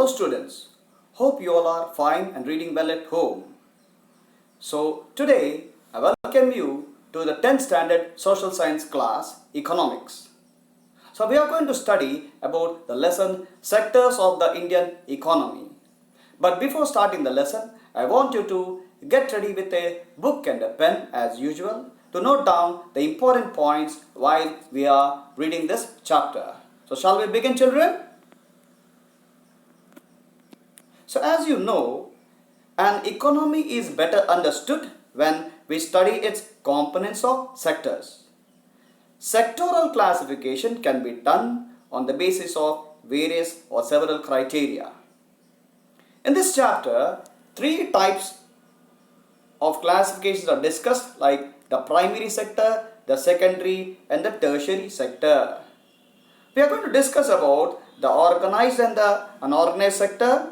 Hello students, hope you all are fine and reading well at home. So today I welcome you to the 10th standard social science class economics. So we are going to study about the lesson sectors of the Indian economy. But before starting the lesson, I want you to get ready with a book and a pen as usual to note down the important points while we are reading this chapter. So shall we begin, children? So as you know, an economy is better understood when we study its components of sectors. Sectoral classification can be done on the basis of various or several criteria. In this chapter, three types of classifications are discussed, like the primary sector, the secondary and the tertiary sector. We are going to discuss about the organized and the unorganized sector,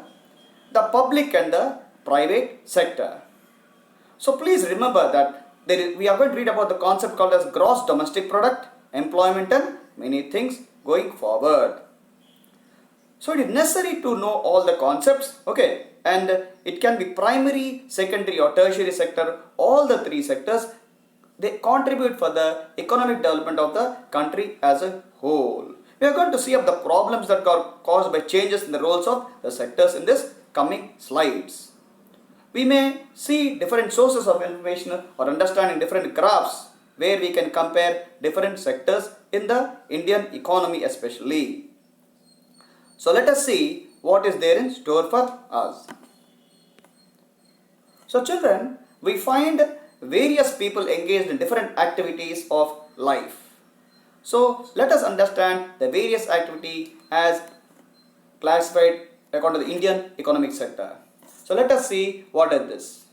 the public and the private sector. So please remember that we are going to read about the concept called as gross domestic product, employment and many things going forward. So it is necessary to know all the concepts, okay, and it can be primary, secondary or tertiary sector. All the three sectors, they contribute for the economic development of the country as a whole. We are going to see up the problems that are caused by changes in the roles of the sectors in this coming slides. We may see different sources of information or understanding different graphs where we can compare different sectors in the Indian economy especially. So let us see what is there in store for us. So children, we find various people engaged in different activities of life. So let us understand the various activity as classified according to the Indian economic sector. So let us see what is this.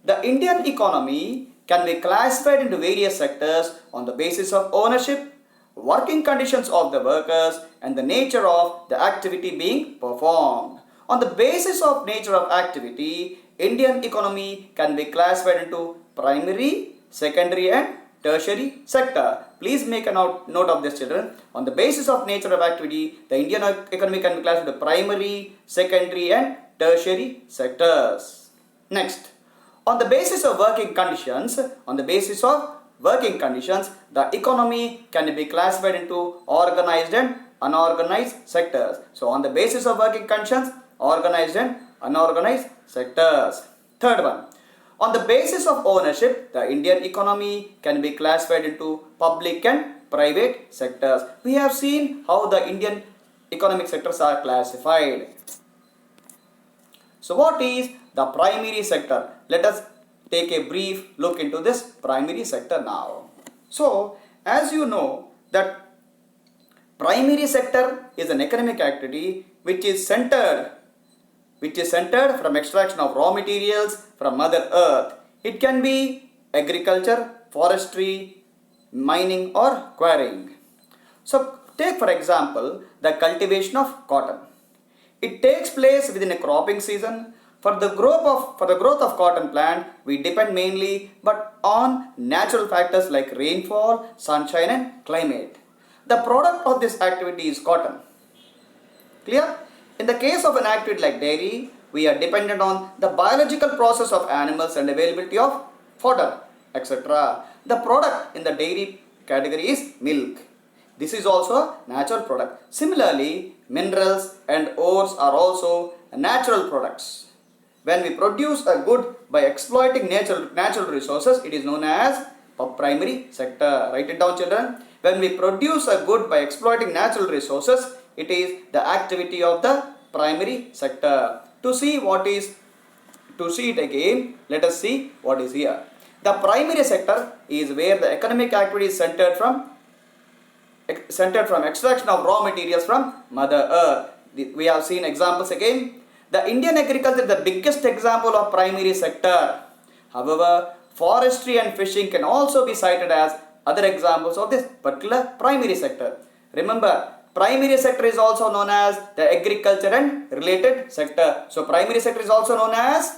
The Indian economy can be classified into various sectors on the basis of ownership, working conditions of the workers and the nature of the activity being performed. On the basis of nature of activity, Indian economy can be classified into primary, secondary and tertiary sector. Please make a note of this, children. On the basis of nature of activity, the Indian economy can be classified into primary, secondary and tertiary sectors. Next, on the basis of working conditions, the economy can be classified into organized and unorganized sectors. So on the basis of working conditions, organized and unorganized sectors. Third one, on the basis of ownership, the Indian economy can be classified into public and private sectors. We have seen how the Indian economic sectors are classified. So what is the primary sector? Let us take a brief look into this primary sector now. So as you know that primary sector is an economic activity which is centered from extraction of raw materials from Mother Earth. It can be agriculture, forestry, mining or quarrying. So take for example the cultivation of cotton. It takes place within a cropping season. For the growth of cotton plant, we depend mainly but on natural factors like rainfall, sunshine and climate. The product of this activity is cotton. Clear? In the case of an activity like dairy, we are dependent on the biological process of animals and availability of fodder, etc. The product in the dairy category is milk. This is also a natural product. Similarly, minerals and ores are also natural products. When we produce a good by exploiting natural resources, it is known as primary sector. Write it down, children. When we produce a good by exploiting natural resources, it is the activity of the primary sector. To see it again, let us see what is here. The primary sector is where the economic activity is centered from extraction of raw materials from Mother Earth. We have seen examples again. The Indian agriculture is the biggest example of primary sector. However, forestry and fishing can also be cited as other examples of this particular primary sector. Remember, primary sector is also known as the agriculture and related sector. So primary sector is also known as,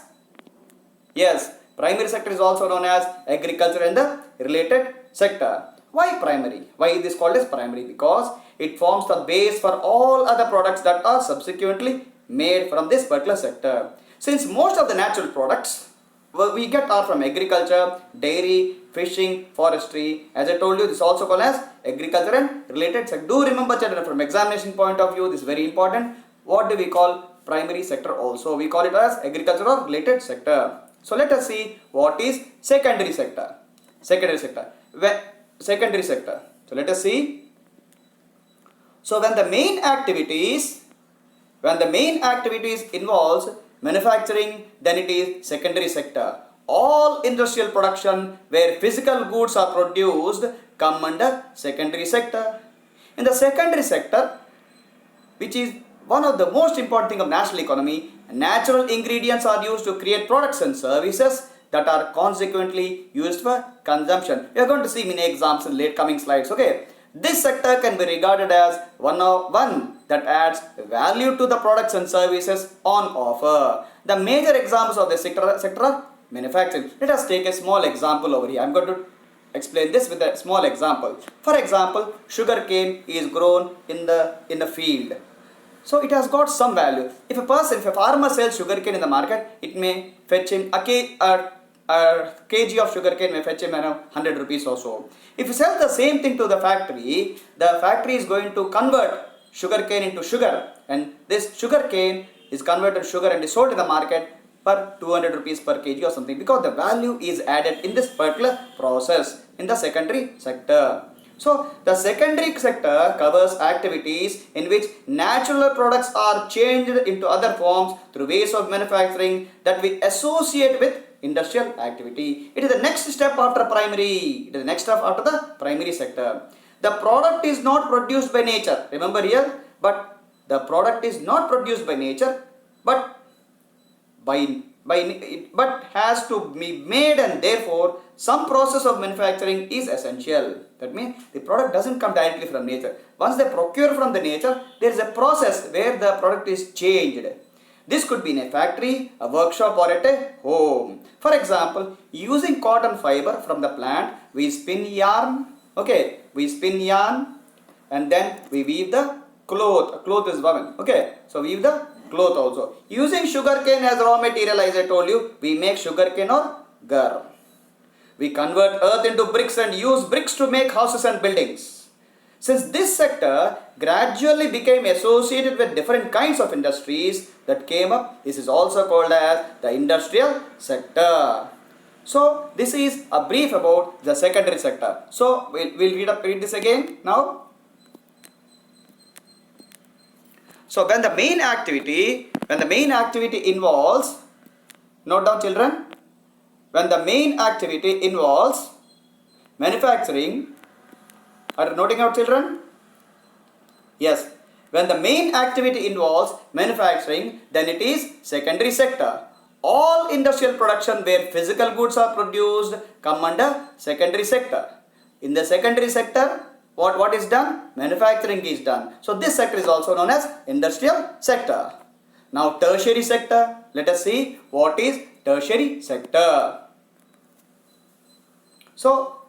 primary sector is also known as agriculture and the related sector. Why primary? Why it is called as primary? Because it forms the base for all other products that are subsequently made from this particular sector. Since most of the natural products we get are from agriculture, dairy, fishing, forestry. As I told you, this is also called as agriculture and related sector. Do remember, children, from examination point of view, this is very important. What do we call primary sector also? We call it as agriculture or related sector. So let us see what is secondary sector. Secondary sector. Secondary sector. So let us see. So when the main activities involves manufacturing, then it is secondary sector. All industrial production where physical goods are produced come under secondary sector. In the secondary sector, which is one of the most important thing of national economy, natural ingredients are used to create products and services that are consequently used for consumption. We are going to see many examples in late coming slides. Okay, this sector can be regarded as one that adds value to the products and services on offer. The major examples of the sector are manufacturing. Let us take a small example over here. I am going to explain this with a small example. For example, sugar cane is grown in the field. So it has got some value. If a farmer sells sugar cane in the market, it may fetch him a kg of sugar cane may fetch him around 100 rupees or so. If you sell the same thing to the factory is going to convert sugar cane into sugar, and this sugar cane is converted to sugar and is sold in the market for 200 rupees per kg or something, because the value is added in this particular process in the secondary sector. So the secondary sector covers activities in which natural products are changed into other forms through ways of manufacturing that we associate with industrial activity. It is the next step after primary. It is the next step after the primary sector. The product is not produced by nature. Remember here, but the product is not produced by nature, but has to be made, and therefore some process of manufacturing is essential. That means the product doesn't come directly from nature. Once they procure from the nature, there is a process where the product is changed. This could be in a factory, a workshop, or at a home. For example, using cotton fiber from the plant, we spin yarn. Okay, we spin yarn, and then we weave the cloth. Cloth is woven. Okay, so weave the cloth also. Using sugarcane as raw material, as I told you, we make sugarcane or gur. We convert earth into bricks and use bricks to make houses and buildings. Since this sector gradually became associated with different kinds of industries that came up, this is also called as the industrial sector. So this is a brief about the secondary sector. So we'll read this again now. So when the main activity involves, note down children, when the main activity involves manufacturing, are you noting out children? Yes. When the main activity involves manufacturing, then it is secondary sector. All industrial production where physical goods are produced come under secondary sector. In the secondary sector, what is done? Manufacturing is done. So this sector is also known as industrial sector. Now tertiary sector. Let us see what is tertiary sector. So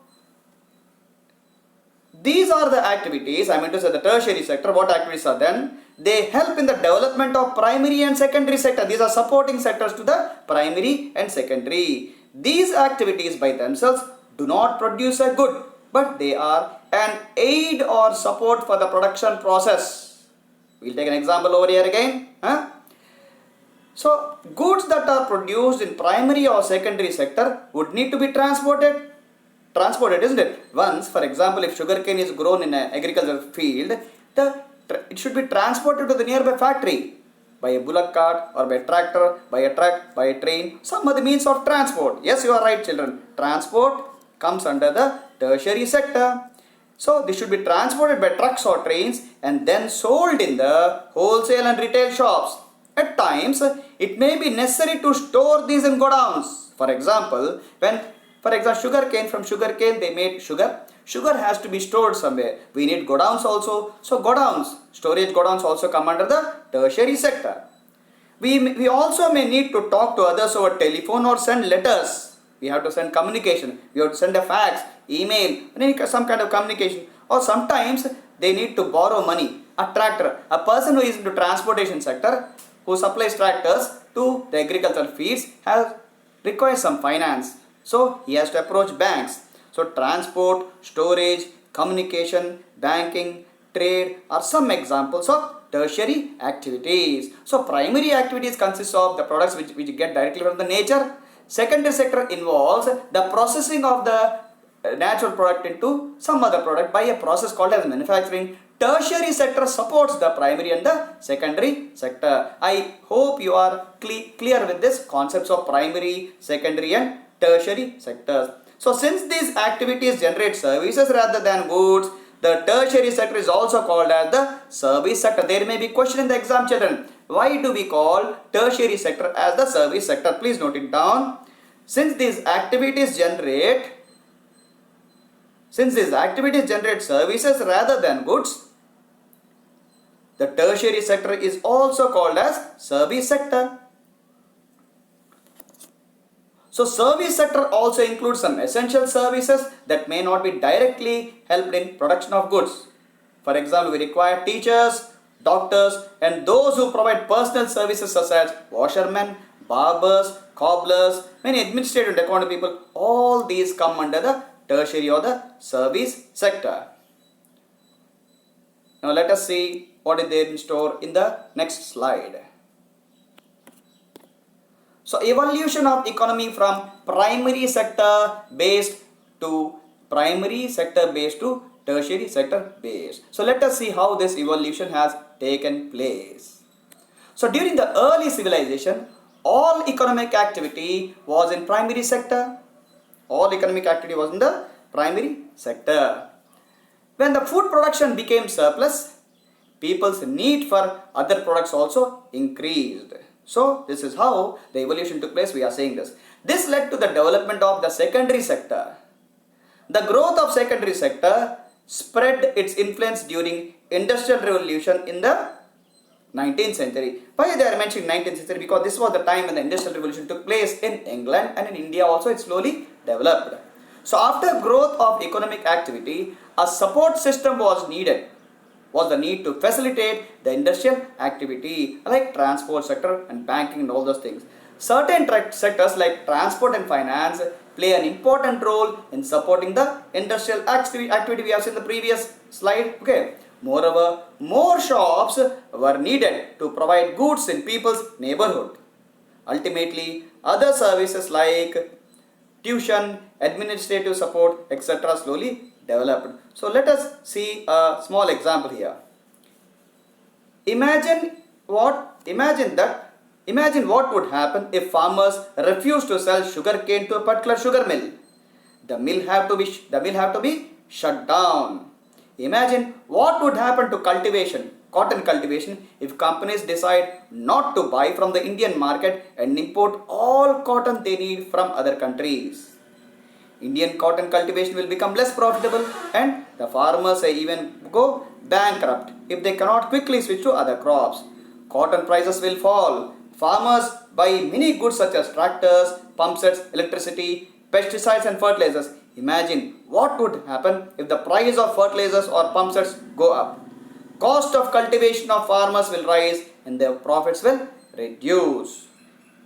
these are the activities, I meant to say the tertiary sector. What activities are done? They help in the development of primary and secondary sector. These are supporting sectors to the primary and secondary. These activities by themselves do not produce a good, but they are an aid or support for the production process. We'll take an example over here again. So goods that are produced in primary or secondary sector would need to be transported, isn't it? Once, for example, if sugarcane is grown in an agricultural field, it should be transported to the nearby factory by a bullock cart or by a tractor, by a truck, by a train, some other means of transport. Yes, you are right children. Transport comes under the tertiary sector. So this should be transported by trucks or trains and then sold in the wholesale and retail shops. At times, it may be necessary to store these in godowns. For example, from sugarcane they made sugar. Sugar has to be stored somewhere. We need godowns also. So storage godowns also come under the tertiary sector. We also may need to talk to others over telephone or send letters. We have to send communication. We have to send a fax, email, some kind of communication. Or sometimes they need to borrow money. A tractor, a person who is into transportation sector, who supplies tractors to the agricultural fields, requires some finance. So he has to approach banks. So transport, storage, communication, banking, trade are some examples of tertiary activities. So primary activities consist of the products which get directly from the nature. Secondary sector involves the processing of the natural product into some other product by a process called as manufacturing. Tertiary sector supports the primary and the secondary sector. I hope you are clear with this concepts of primary, secondary and tertiary sectors. So since these activities generate services rather than goods, the tertiary sector is also called as the service sector. There may be question in the exam, children. Why do we call tertiary sector as the service sector? Please note it down. Since these activities generate services rather than goods, the tertiary sector is also called as service sector. So service sector also includes some essential services that may not be directly helped in production of goods. For example, we require teachers, doctors and those who provide personal services such as washermen, barbers, cobblers, many administrative and accounting people. All these come under the tertiary or the service sector. Now let us see what is there in store in the next slide. So evolution of economy from primary sector based to tertiary sector based. So let us see how this evolution has taken place. So during the early civilization, all economic activity was in primary sector. All economic activity was in the primary sector. When the food production became surplus, people's need for other products also increased. So this is how the evolution took place. We are saying this. This led to the development of the secondary sector. The growth of secondary sector spread its influence during Industrial Revolution in the 19th century. Why they are mentioning 19th century? Because this was the time when the Industrial Revolution took place in England, and in India also it slowly developed. So after growth of economic activity, a support system was needed. Was the need to facilitate the industrial activity like transport sector and banking and all those things. Certain sectors like transport and finance play an important role in supporting the industrial activity we have seen in the previous slide. Okay. Moreover, more shops were needed to provide goods in people's neighborhood. Ultimately, other services like tuition, administrative support, etc. slowly developed. So let us see a small example here. Imagine what would happen if farmers refused to sell sugarcane to a particular sugar mill. The mill have to be shut down. Imagine what would happen to cotton cultivation, if companies decide not to buy from the Indian market and import all cotton they need from other countries. Indian cotton cultivation will become less profitable and the farmers may even go bankrupt if they cannot quickly switch to other crops. Cotton prices will fall. Farmers buy many goods such as tractors, pump sets, electricity, pesticides and fertilizers. Imagine what would happen if the price of fertilizers or pump sets go up. Cost of cultivation of farmers will rise and their profits will reduce.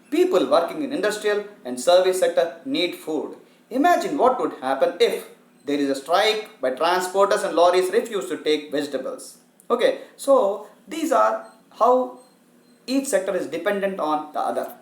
People working in industrial and service sector need food. Imagine what would happen if there is a strike by transporters and lorries refuse to take vegetables. Okay, so these are how each sector is dependent on the other.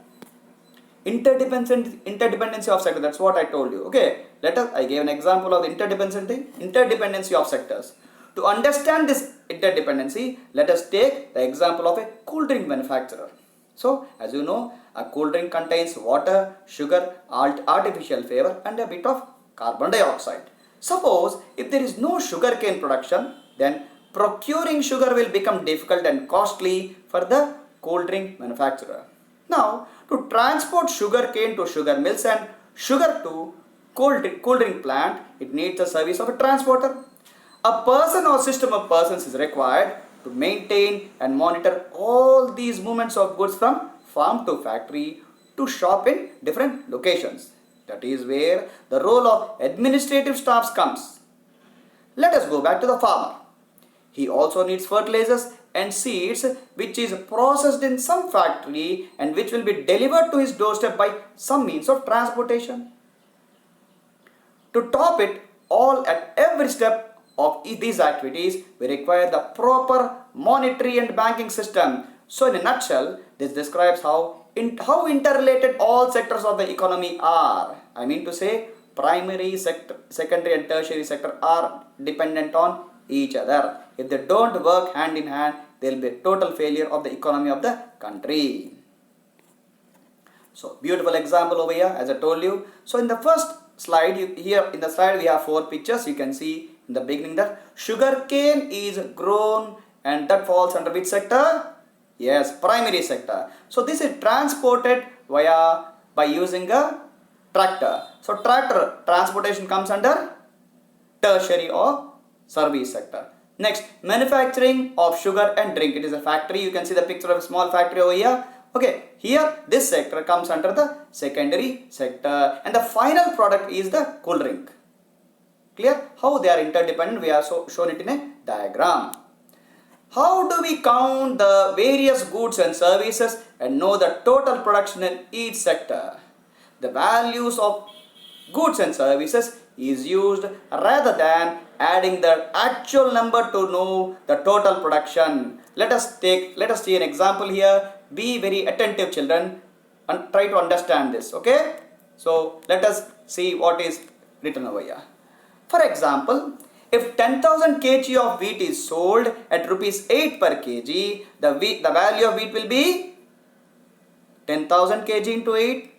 Interdependency of sector, that's what I told you. Okay, I gave an example of the interdependency of sectors. To understand this interdependency, let us take the example of a cool drink manufacturer. So, as you know, a cool drink contains water, sugar, artificial flavor and a bit of carbon dioxide. Suppose if there is no sugarcane production, then procuring sugar will become difficult and costly for the cool drink manufacturer. Now, to transport sugarcane to sugar mills and sugar to cool drink plant, it needs the service of a transporter. A person or system of persons is required to maintain and monitor all these movements of goods from farm to factory to shop in different locations. That is where the role of administrative staffs comes. Let us go back to the farmer. He also needs fertilizers and seeds which is processed in some factory and which will be delivered to his doorstep by some means of transportation. To top it all at every step of these activities, we require the proper monetary and banking system. So in a nutshell, this describes how interrelated all sectors of the economy are. I mean to say, primary sector, secondary and tertiary sector are dependent on each other. If they don't work hand in hand, there will be a total failure of the economy of the country. So beautiful example over here, as I told you. So in the first slide, here in the slide we have 4 pictures. You can see in the beginning that sugar cane is grown, and that falls under which sector? Yes, primary sector. So this is transported by using a tractor. So tractor transportation comes under tertiary or service sector. Next, manufacturing of sugar and drink. It is a factory. You can see the picture of a small factory over here. Okay, here this sector comes under the secondary sector, and the final product is the cool drink. Clear? How they are interdependent, we have shown it in a diagram. How do we count the various goods and services and know the total production in each sector? The values of goods and services is used rather than adding the actual number to know the total production. Let us see an example here. Be very attentive, children, and try to understand this. Okay? So let us see what is written over here. For example, if 10,000 kg of wheat is sold at rupees 8 per kg, the value of wheat will be 10,000 kg into 8,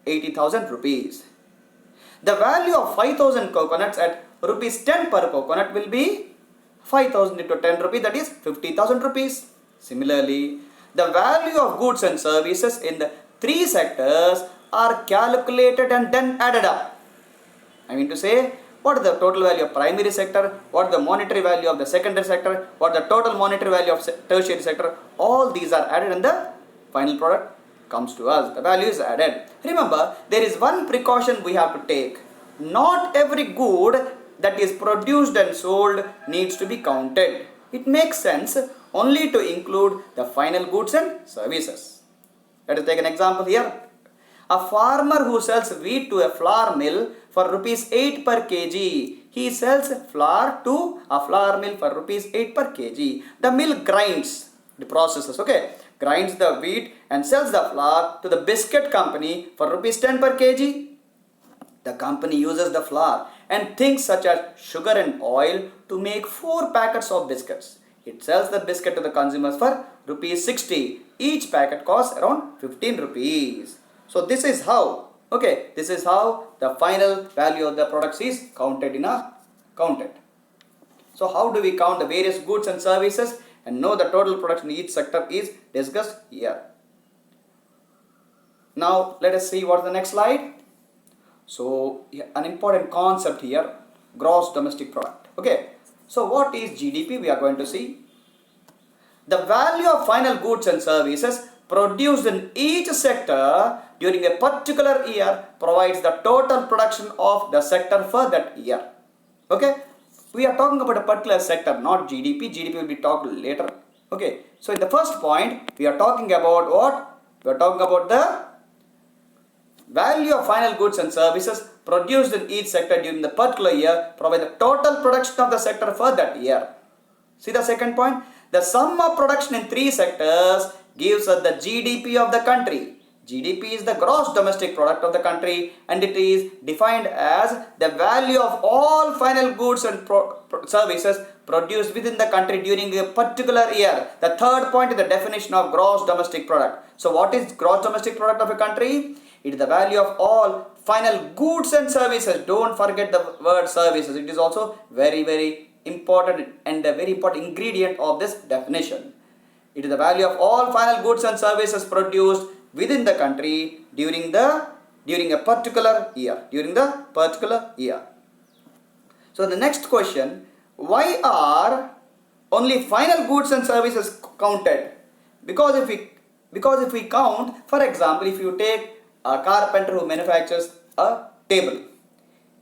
80,000 rupees. The value of 5,000 coconuts at rupees 10 per coconut will be 5,000 into 10 rupees, that is 50,000 rupees. Similarly, the value of goods and services in the 3 sectors are calculated and then added up. I mean to say, what is the total value of primary sector, what is the monetary value of the secondary sector, what is the total monetary value of tertiary sector, all these are added and the final product comes to us. The value is added. Remember, there is one precaution we have to take. Not every good that is produced and sold needs to be counted. It makes sense only to include the final goods and services. Let us take an example here. A farmer who sells wheat to a flour mill for rupees 8 per kg. He sells flour to a flour mill for rupees 8 per kg. The mill grinds, the processes, okay, grinds the wheat and sells the flour to the biscuit company for rupees 10 per kg. The company uses the flour and things such as sugar and oil to make 4 packets of biscuits. It sells the biscuit to the consumers for rupees 60. Each packet costs around 15 rupees. So this is how, okay, this is how the final value of the products is counted. So how do we count the various goods and services and know the total production in each sector is discussed here. Now let us see what is the next slide. So an important concept here, gross domestic product. Okay, so what is GDP? We are going to see. The value of final goods and services produced in each sector during a particular year provides the total production of the sector for that year. Okay, we are talking about a particular sector, not GDP. GDP will be talked later. Okay, so in the first point, we are talking about what? We are talking about the value of final goods and services produced in each sector during the particular year provide the total production of the sector for that year. See the second point? The sum of production in 3 sectors gives us the GDP of the country. GDP is the gross domestic product of the country, and it is defined as the value of all final goods and services produced within the country during a particular year. The third point is the definition of gross domestic product. So what is gross domestic product of a country? It is the value of all final goods and services. Don't forget the word services. It is also very important and a very important ingredient of this definition. It is the value of all final goods and services produced within the country during a particular year. So the next question, why are only final goods and services counted? Because if we count, for example, if you take a carpenter who manufactures a table,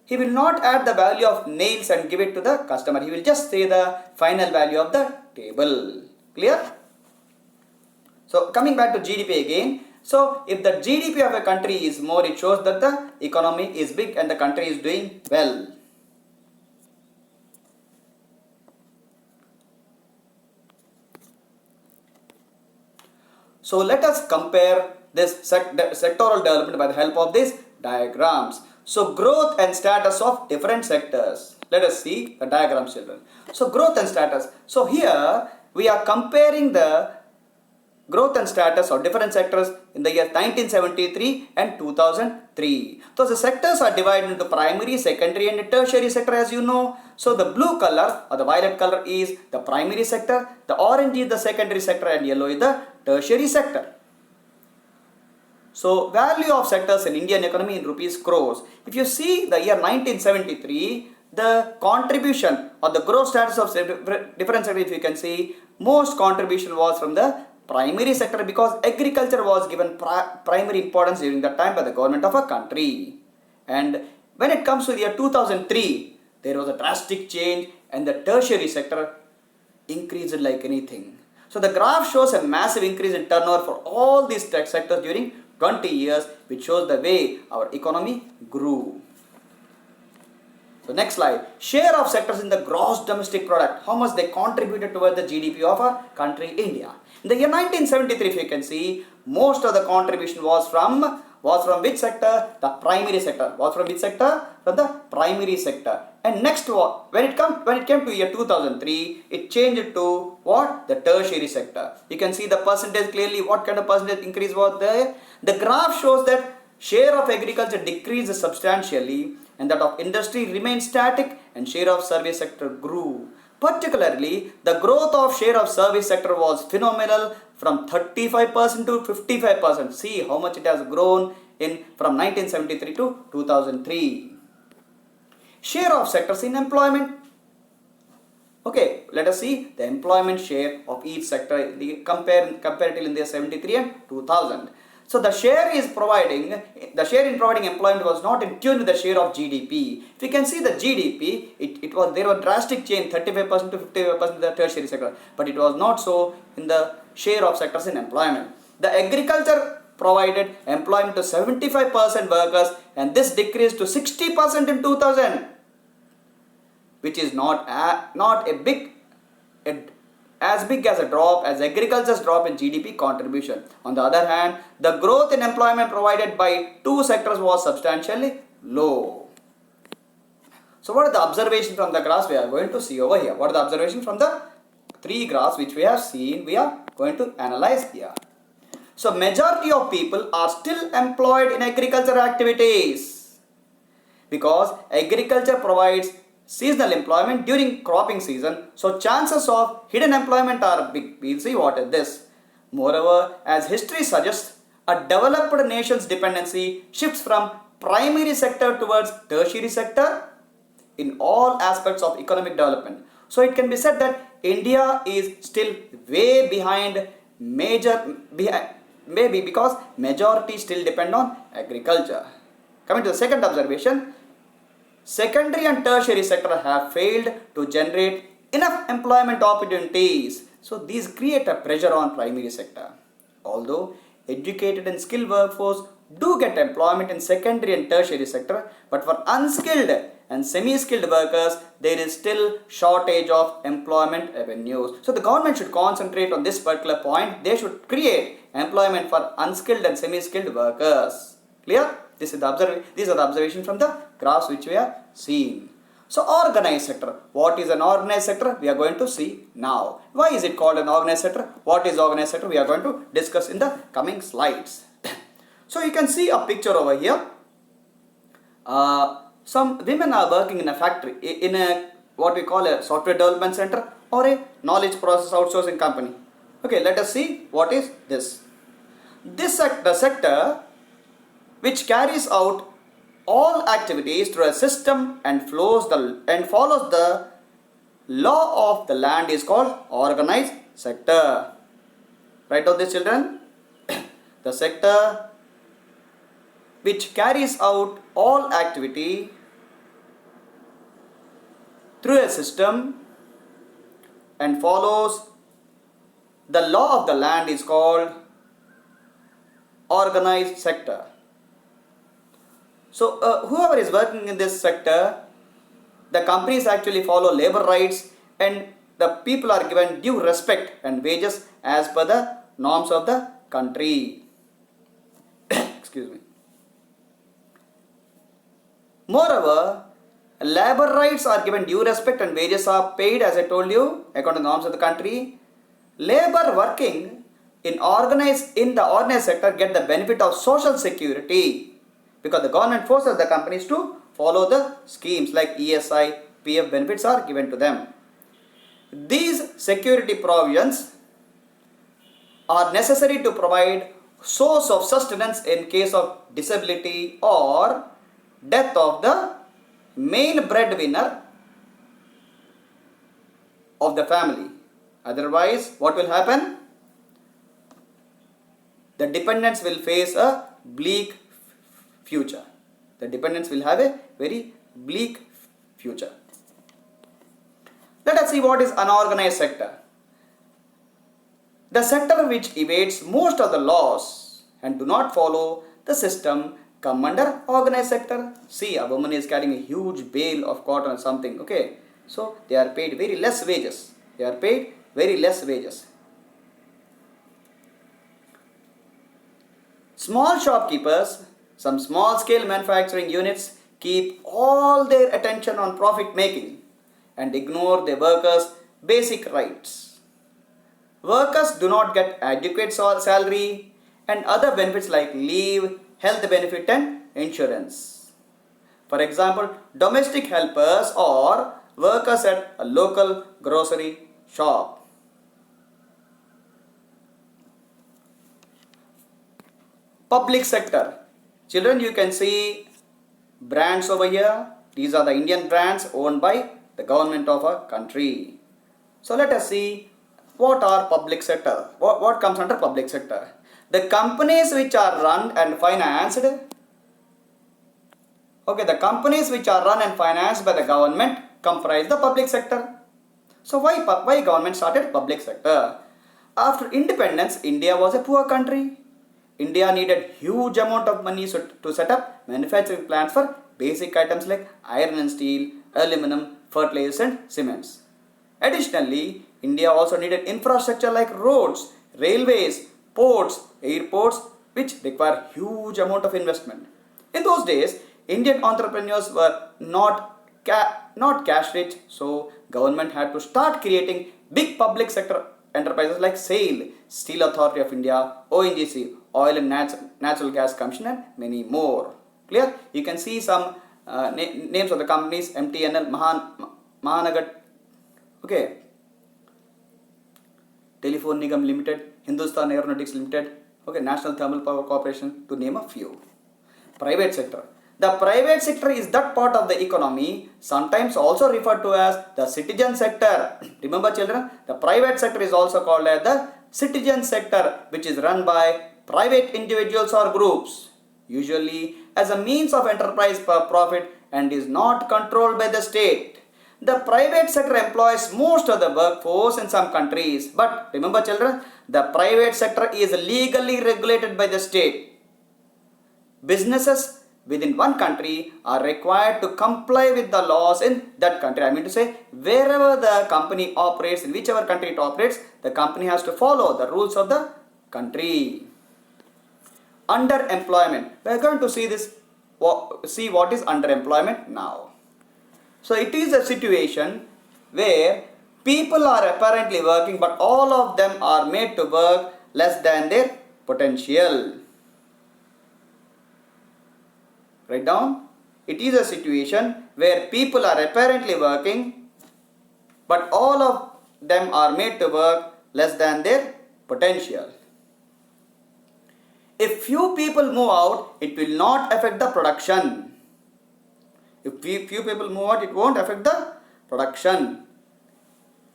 he will not add the value of nails and give it to the customer. He will just say the final value of the table. Clear? So coming back to GDP again. So if the GDP of a country is more, it shows that the economy is big and the country is doing well. So let us compare this sectoral development by the help of these diagrams. So growth and status of different sectors. Let us see the diagrams, children. So growth and status. So here we are comparing the growth and status of different sectors in the year 1973 and 2003. So the sectors are divided into primary, secondary and tertiary sector, as you know. So the blue color or the violet color is the primary sector, the orange is the secondary sector and yellow is the tertiary sector. So value of sectors in Indian economy in rupees crores. If you see the year 1973, the contribution or the growth status of different sectors, if you can see, most contribution was from the primary sector because agriculture was given primary importance during that time by the government of a country. And when it comes to the year 2003, there was a drastic change and the tertiary sector increased like anything. So the graph shows a massive increase in turnover for all these sectors during 20 years, which shows the way our economy grew. So next slide, share of sectors in the gross domestic product, how much they contributed toward the GDP of our country India. In the year 1973, if you can see, most of the contribution was from which sector? The primary sector. Was from which sector? From the primary sector. And next, when it came to year 2003, it changed to what? The tertiary sector. You can see the percentage clearly. What kind of percentage increase was there? The graph shows that share of agriculture decreased substantially and that of industry remained static and share of service sector grew. Particularly, the growth of share of service sector was phenomenal from 35% to 55%. See how much it has grown from 1973 to 2003. Share of sectors in employment. Okay, let us see the employment share of each sector comparatively in the 73 and 2000. So the share in providing employment was not in tune with the share of GDP. If you can see the GDP, there was drastic change, 35% to 55% in the tertiary sector, but it was not so in the share of sectors in employment. The agriculture provided employment to 75% workers, and this decreased to 60% in 2000, which is not as big as a drop as agriculture's drop in GDP contribution. On the other hand, the growth in employment provided by two sectors was substantially low. So what are the observations from the graphs we are going to see over here? What are the observations from the three graphs which we have seen? We are going to analyze here. So majority of people are still employed in agricultural activities because agriculture provides seasonal employment during cropping season, so chances of hidden employment are big. We'll see what is this. Moreover, as history suggests, a developed nation's dependency shifts from primary sector towards tertiary sector in all aspects of economic development. So it can be said that India is still way behind maybe because majority still depend on agriculture. Coming to the second observation, secondary and tertiary sector have failed to generate enough employment opportunities. So these create a pressure on primary sector. Although educated and skilled workforce do get employment in secondary and tertiary sector, but for unskilled and semi-skilled workers, there is still shortage of employment avenues. So the government should concentrate on this particular point. They should create employment for unskilled and semi-skilled workers. Clear? These are the observations from the graphs which we are seeing. So organized sector. What is an organized sector? We are going to see now. Why is it called an organized sector? What is organized sector? We are going to discuss in the coming slides. So you can see a picture over here. Some women are working in a factory, in a what we call a software development center or a knowledge process outsourcing company. Okay, let us see what is this. The sector which carries out all activities through a system and follows the law of the land is called organized sector. Write down this, children. The sector which carries out all activity through a system and follows the law of the land is called organized sector. So whoever is working in this sector, the companies actually follow labor rights and the people are given due respect and wages as per the norms of the country. Excuse me. Moreover, labor rights are given due respect and wages are paid, as I told you, according to the norms of the country. Labor working in the organized sector get the benefit of social security because the government forces the companies to follow the schemes like ESI, PF benefits are given to them. These security provisions are necessary to provide source of sustenance in case of disability or death of the main breadwinner of the family. Otherwise, what will happen? The dependents will face a bleak future. The dependents will have a very bleak future. Let us see what is unorganized sector. The sector which evades most of the laws and do not follow the system come under organized sector. See, a woman is carrying a huge bale of cotton or something. Okay, so they are paid very less wages. They are paid very less wages. Small shopkeepers, some small scale manufacturing units keep all their attention on profit making and ignore the workers' basic rights. Workers do not get adequate salary and other benefits like leave, health benefit and insurance. For example, domestic helpers or workers at a local grocery shop. Public sector. Children, you can see brands over here. These are the Indian brands owned by the government of a country. So let us see what are public sector. What comes under public sector? The companies which are run and financed. Okay, the companies which are run and financed by the government comprise the public sector. So why government started public sector? After independence, India was a poor country. India needed huge amount of money to set up manufacturing plants for basic items like iron and steel, aluminum, fertilizers and cements. Additionally, India also needed infrastructure like roads, railways, ports, airports, which require huge amount of investment. In those days, Indian entrepreneurs were not cash rich, so government had to start creating big public sector enterprises like SAIL, Steel Authority of India, ONGC, Oil and Natural Gas Commission and many more. Clear? You can see some names of the companies: MTNL, Mahanagar, okay, Telephone Nigam Limited, Hindustan Aeronautics Limited, okay, National Thermal Power Corporation, to name a few. Private sector. The private sector is that part of the economy sometimes also referred to as the citizen sector. Remember children, the private sector is also called as the citizen sector, which is run by private individuals or groups, usually as a means of enterprise for profit and is not controlled by the state. The private sector employs most of the workforce in some countries, but remember children, the private sector is legally regulated by the state. Businesses within one country are required to comply with the laws in that country. I mean to say, wherever the company operates, in whichever country it operates, the company has to follow the rules of the country. Underemployment. We are going to see what is underemployment now. So it is a situation where people are apparently working, but all of them are made to work less than their potential. Write down. It is a situation where people are apparently working, but all of them are made to work less than their potential. If few people move out, it will not affect the production. If few people move out, it won't affect the production.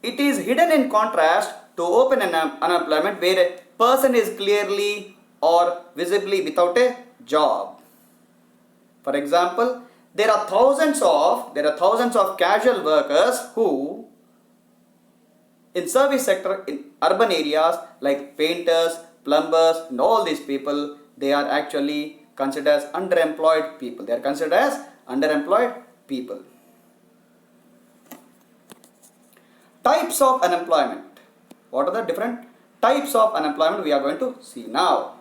It is hidden in contrast to open unemployment, where a person is clearly or visibly without a job. For example, there are thousands of casual workers who in service sector in urban areas like painters, plumbers and all these people, they are actually considered as underemployed people. They are considered as underemployed people. Types of unemployment. What are the different types of unemployment we are going to see now?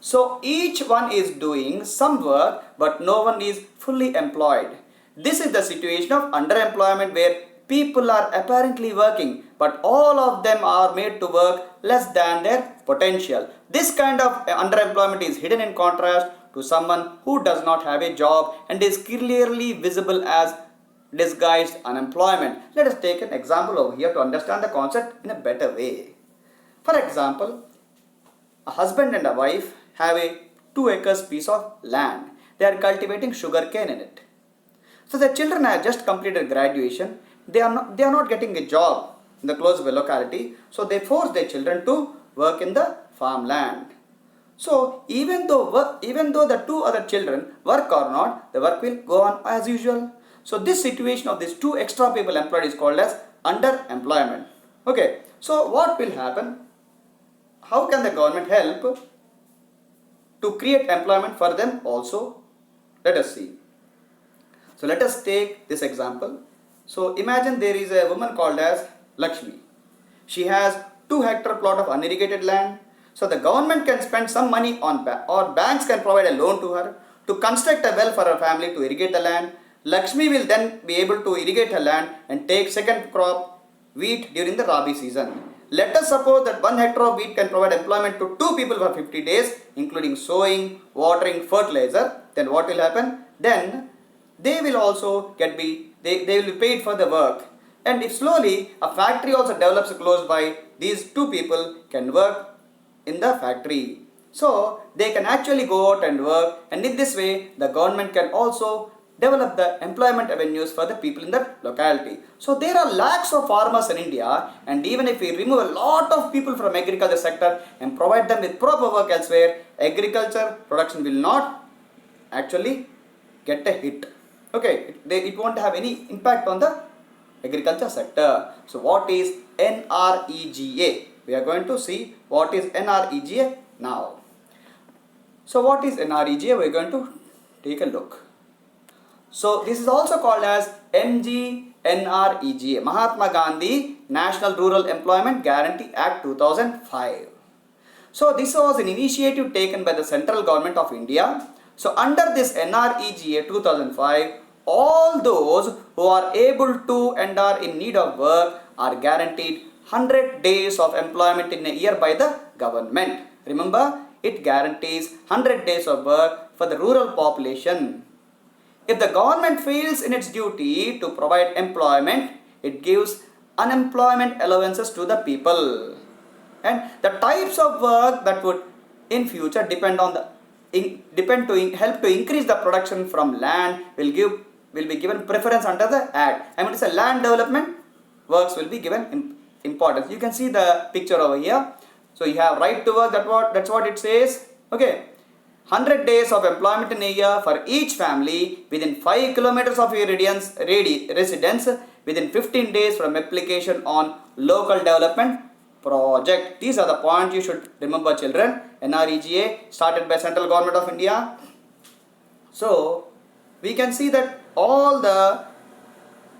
So each one is doing some work but no one is fully employed. This is the situation of underemployment where people are apparently working but all of them are made to work less than their potential. This kind of underemployment is hidden in contrast to someone who does not have a job and is clearly visible as disguised unemployment. Let us take an example over here to understand the concept in a better way. For example, a husband and a wife have a 2 acres piece of land. They are cultivating sugarcane in it. So the children have just completed graduation. They are not getting a job in the close by locality. So they force their children to work in the farmland. So even though the 2 other children work or not, the work will go on as usual. So this situation of these 2 extra people employed is called as underemployment. Okay. So what will happen? How can the government help to create employment for them also? Let us see. So let us take this example. So imagine there is a woman called as Lakshmi. She has 2-hectare plot of unirrigated land. So the government can spend some money on or banks can provide a loan to her to construct a well for her family to irrigate the land. Lakshmi will then be able to irrigate her land and take second crop wheat during the Rabi season. Let us suppose that 1 hectare of wheat can provide employment to 2 people for 50 days, including sowing, watering, fertilizer. Then what will happen? Then they will also they will be paid for the work. And if slowly a factory also develops close by, these 2 people can work in the factory. So they can actually go out and work, and in this way the government can also develop the employment avenues for the people in that locality. So there are lakhs of farmers in India, and even if we remove a lot of people from agriculture sector and provide them with proper work elsewhere, agriculture production will not actually get a hit. Okay, it won't have any impact on the agriculture sector. So what is NREGA? We are going to see what is NREGA now. So what is NREGA? We are going to take a look. So this is also called as MGNREGA, Mahatma Gandhi National Rural Employment Guarantee Act 2005. So this was an initiative taken by the central government of India. So under this NREGA 2005, all those who are able to and are in need of work are guaranteed 100 days of employment in a year by the government. Remember, it guarantees 100 days of work for the rural population. If the government fails in its duty to provide employment, it gives unemployment allowances to the people. And the types of work that would in future help to increase the production from land will be given preference under the act. I mean, it's a land development works will be given importance. You can see the picture over here. So you have right to work, that's what it says. Okay. 100 days of employment in a year for each family within 5 kilometers of your residence within 15 days from application on local development project. These are the points you should remember, children. NREGA started by central government of India. So we can see that all the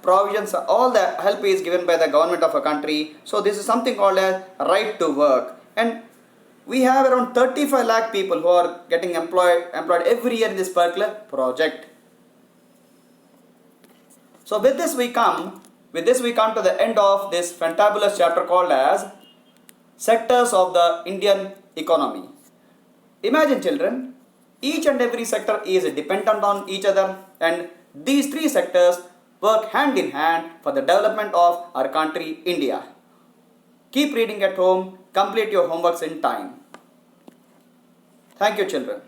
provisions, all the help is given by the government of a country. So this is something called as right to work. And we have around 35 lakh people who are getting employed every year in this particular project. So with this we come to the end of this fantabulous chapter called as sectors of the Indian economy. Imagine, children, each and every sector is dependent on each other, and these 3 sectors work hand in hand for the development of our country, India. Keep reading at home. Complete your homeworks in time. Thank you, children.